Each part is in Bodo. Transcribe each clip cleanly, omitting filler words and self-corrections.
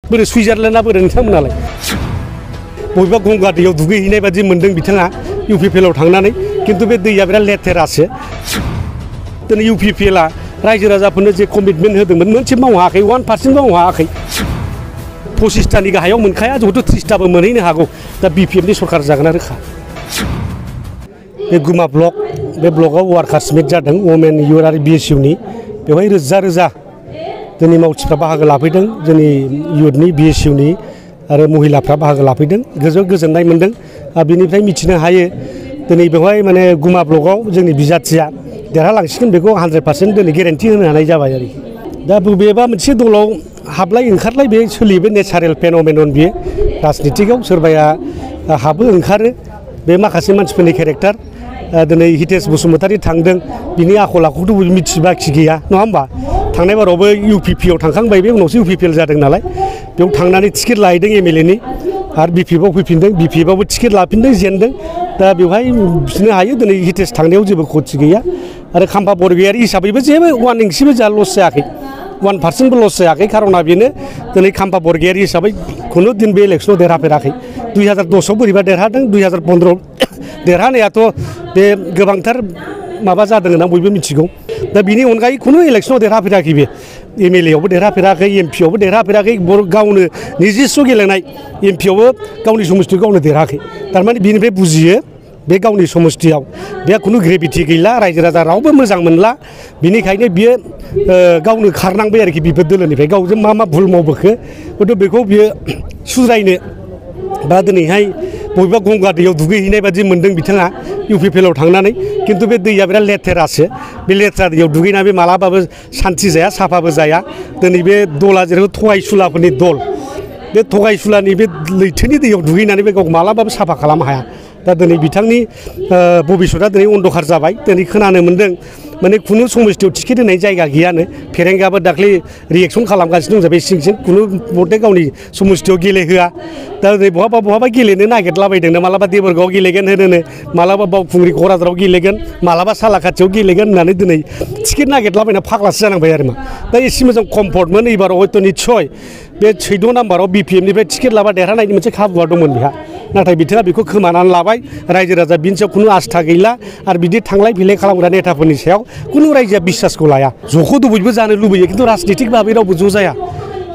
बोरै सुइजारलेन्डआ बोरै नोंथांमोनालाय बबेबा गंगा दैयाव दुगैहैनाय बादि मोनदों बिथाङा इउपिपिएलआव थांनानै खिन्थु बे दैया बिराद लेथेरासो दिनै इउपिपिएलआ रायजो राजाफोरनो जे कमिटमेन्ट होदोंमोन मोनसे मावहायाखै 1% मावहायाखै 25टानि गाहायाव मोनखाया जहथ' 30टाबो मोनहैनो हागौ दा बिपिएफनि सरकार जागोना रोखा बे गुमा ब्लक बे ब्लकआव वार्कार्स मिट जादों वमेन इउथ आरो बिएसइउनि बेवहाय रोजा रोजा जोंनि मावथिफ्रा बाहागो लाफैदों जोंनि इउथनि बिएसइउनि आरो महिलाफ्रा बाहागो लाफैदों गोजोननाय मोनदों आरो बिनिफ्राय मिथिनो हायो दिनै बेवहाय माने गुमा ब्लकआव जोंनि बिजाथिया देरहालांसिगोन बेखौ 100% दिनै गेरेन्टि होनो हानाय जाबाय आरो दा बबेबा मोनसे दलाव हाबलाय ओंखारलाय बे सोलियो बे नेचारेल फेन'मेनन बियो राजनितिकआव सोरबाया हाबो ओंखारो बे माखासे मानसिफोरनि केरेक्टार दिनै हितेश बसुमतारी थांदों बिनि आखल आखुखौथ' मिथिबाखि गैया नङा होमबा थांनाय बारावबो इउपिपिआव थांखांबाय बे उनावसो इउपिपिएल जादों नालाय बेयाव थांनानै टिकेट लाहैदों एमएलएनि आरो बिपिएफआव फैफिनदों बिपिएफआवबो टिकेट लाफिनदों जेनदों दा बेवहाय मिथिनो हायो दिनै हितेश थांनायाव जेबो खथि गैया आरो खाम्फा बरगयारि हिसाबैबो जेबो 1 इंसिबो जा लस जायाखै 1%बो लस जायाखै खारना बेनो दिनै खाम्फा बरगयारि हिसाबै खुनु दिन बे इलेक्सनाव देरहाफेराखै 2010आव बोरैबा देरहादों 2015आव देरहानायाथ' बे गोबांथार माबा जादों होनना बयबो मिथिगौ दा बिनि अनगायै खुनु इलेक्सनाव देरहाफेराखै बे एमएलएआवबो देरहाफेराखै एमपिआवबो देरहाफेराखै गावनो निजिस्व गेलेनाय एमपिआवबो गावनि समस्थियाव गावनो देरहाखै थारमाने बिनिफ्राय बुजियो बे गावनि समस्थियाव बे खुनु ग्रेभिटि गैला रायजो राजा रावबो मोजां मोनला बिनिखायनो बियो गावनो खारनांबाय आरोखि बिफोर दोलोनिफ्राय गावजों मा भुल मावबोखो हयथ' बेखौ बियो सुद्रायनो बा दिनैहाय बबेबा गंगा दैयाव दुगैहैनाय बादि मोनदों बिथाङा इउपिपिएलआव थांनानै खिन्थु बे दैया बिराद लेथेरासो बे लेथ्रा दैयाव दुगैना बे मालाबाबो सान्थि जाया साफाबो जाया दिनै बे दला जेरै थगायसुलाफोरनि दल बे थगायसुलानि बे लैथोनि दैयाव दुगैनानै बे गावखौ मालाबाबो साफा खालामनो हाया दा दिनै बिथांनि भबिसतआ दिनै अन्धकार जाबाय दिनै खोनानो मोन्दों माने खुनु समस्थियाव टिकेट होनाय जायगा गैयानो फेरेंगाबो दाख्लै रिएक्सन खालामगासिनो दं जाबाय सिं खुनु मथे गावनि समस्थियाव गेलेहोआ दा दिनै बहाबा गेलेनो नागिरलाबायदोंनो मालाबा देबरगावआव गेलेगोन होनोनो मालाबा बावखुंग्रि क'क्राझाराव गेलेगोन मालाबा सालाकाथियाव गेलेगोन होननानै दिनै टिकेट नागिरलाबायना फाग्लासो जानांबाय आरो मा दा एसे मोजां कम्फर्टमोन एबाराव हयथ' निस्सय बे 14 नाम्बाराव बिपिएफनिफ्राय टिकेट लाबा देरहानायनि मोनसे खाबुआ दंमोन बिहा नाथाय बिथाङा बेखौ खोमानानै लाबाय रायजो राजा बिनि सायाव खुनु आस्था गैला आरो बिदि थांलाय फैलाय खालामग्रा नेताफोरनि सायाव खुनु रायजोआ बिश्वासखौ लाया ज'खौ बयबो जानो लुबैयो खिन्थु राजनितिक भाबै रावबो ज' जाया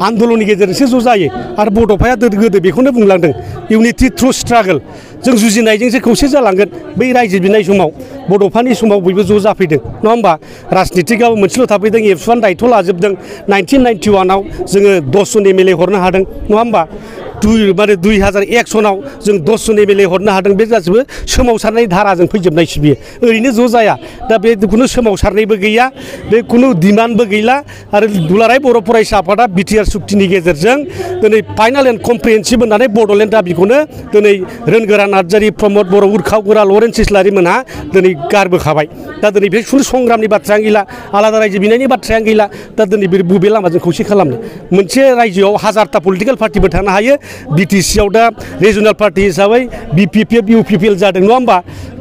आन्दलननि गेजेरजोंसो ज' जायो आरो बड'फाया गोदो बेखौनो बुंलांदों इउनिटि थ्रु स्ट्रागल जों जुजिनायजोंसो खौसे जालांगोन बै रायजो बिनाय समाव बड'फानि समाव बयबो ज' जाफैदों नङा होमबा राजनितिकआव मोनसेल' थाफैदों एबसुआनो दायथ' लाजोबदों 1991आव जोङो 10 जन एमएलए हरनो हादों नङा होमबा 2001 सनाव जों 10 जन एमएलए हरनो हादों बे गासिबो सोमावसारनाय धाराजों फैजोबनायसो बियो ओरैनो ज' जाया दा बे खुनु सोमावसारनायबो गैया बे खुनु डिमान्डबो गैला आरो दुलाराय बर' फरायसा आफादा बिटिआर सुक्तिनि गेजेरजों दिनै फाइनाल एन्ड कमप्रिहेन्सिभ होननानै बड'लेण्ड दाबिखौनो दिनै रोनगोरा नार्जारि प्रमद बर' उर्खाव गोरा लरेन्स इस्लारि मोनहा दिनै गारबोखाबाय दा दिनै बे खुनु संग्रामनि बाथ्रायानो गैला आलादा रायजो बिनायनि बाथ्रायानो गैला दा दिनै बबे लामाजों खौसे खालामनो मोनसे रायजोआव 1000टा पलिटिकेल पार्टिबो थानो हायो बिटिसिआव दा रिजनेल पार्टि हिसाबै बिपिपिएफ इउपिपिएल जादों नङा होमबा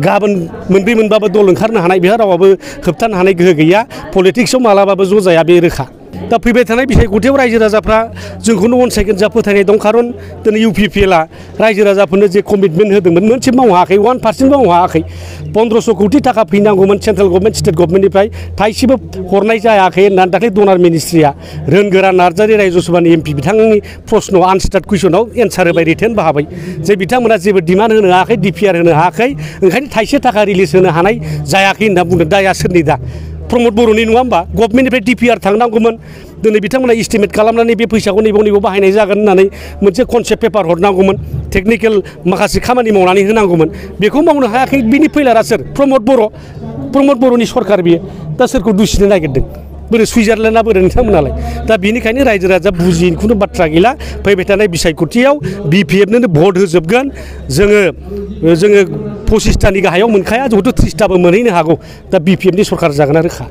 गाबोन मोनब्रै मोनबाबो दल ओंखारनो हानाय बेहा रावाबो होबथानो हानाय गोहो गैया पलिटिक्सआव मालाबाबो ज' जाया बे रोखा दा फैबाय थानाय बिसायख'थियाव रायजो राजाफ्रा जोंखौनो अनसायगोन जा फोथायनाय दं खारन दिनै इउपिपिएलआ रायजो राजाफोरनो जे कमिटमेन्ट होदोंमोन मोनसे मावहायाखै 1% मावहायाखै 1500 कोटि थाखा फैनांगौमोन सेन्ट्रेल गभर्नमेन्ट स्टेट गभर्नमेन्टनिफ्राय थाइसेबो हरनाय जायाखै होननानै दाख्लै डनार मिनिस्ट्रिया रोनगोरा नार्जारि रायजोसभानि एमपि बिथांनि प्रश्नआव आनस्टार्ड कुइसनाव एन्सार होबाय रिटेन बाहाबाय जे बिथांमोना जेबो डिमान्ड होनो हायाखै डिपिआर होनो हायाखै ओंखायनो थाइसे थाखा रिलिज होनो हानाय जायाखै होनना बुंदों दाया सोरनि दा प्रमद बर'नि नङा होमबा गभर्नमेन्टनिफ्राय डिपिआर थांनांगौमोन दिनै बिथांमोना एस्टिमेट खालामनानै बे फैसाखौ नैबाव बाहायनाय जागोन होननानै मोनसे कनसेप्ट पेपार हरनांगौमोन टेकनिकेल माखासे खामानि मावनानै होनांगौमोन बेखौ मावनो हायाखै बिनि फैलारा सोर प्रमद बर'नि सरकार बियो दा सोरखौ दुसिनो नागिरदों बोरै सुइजारलेन्डआ बोरै नोंथांमोनालाय दा बिनिखायनो रायजो राजा बुजिनो खुनु बाथ्रा गैला फैबाय थानाय बिसायख'थियाव बिपिएफनो भट होजोबगोन जोङो 25टानि गाहायाव मोनखाया जहथ' 30टाबो मोनहैनो हागौ दा बिपिएफनि सरकार जागोना रोखा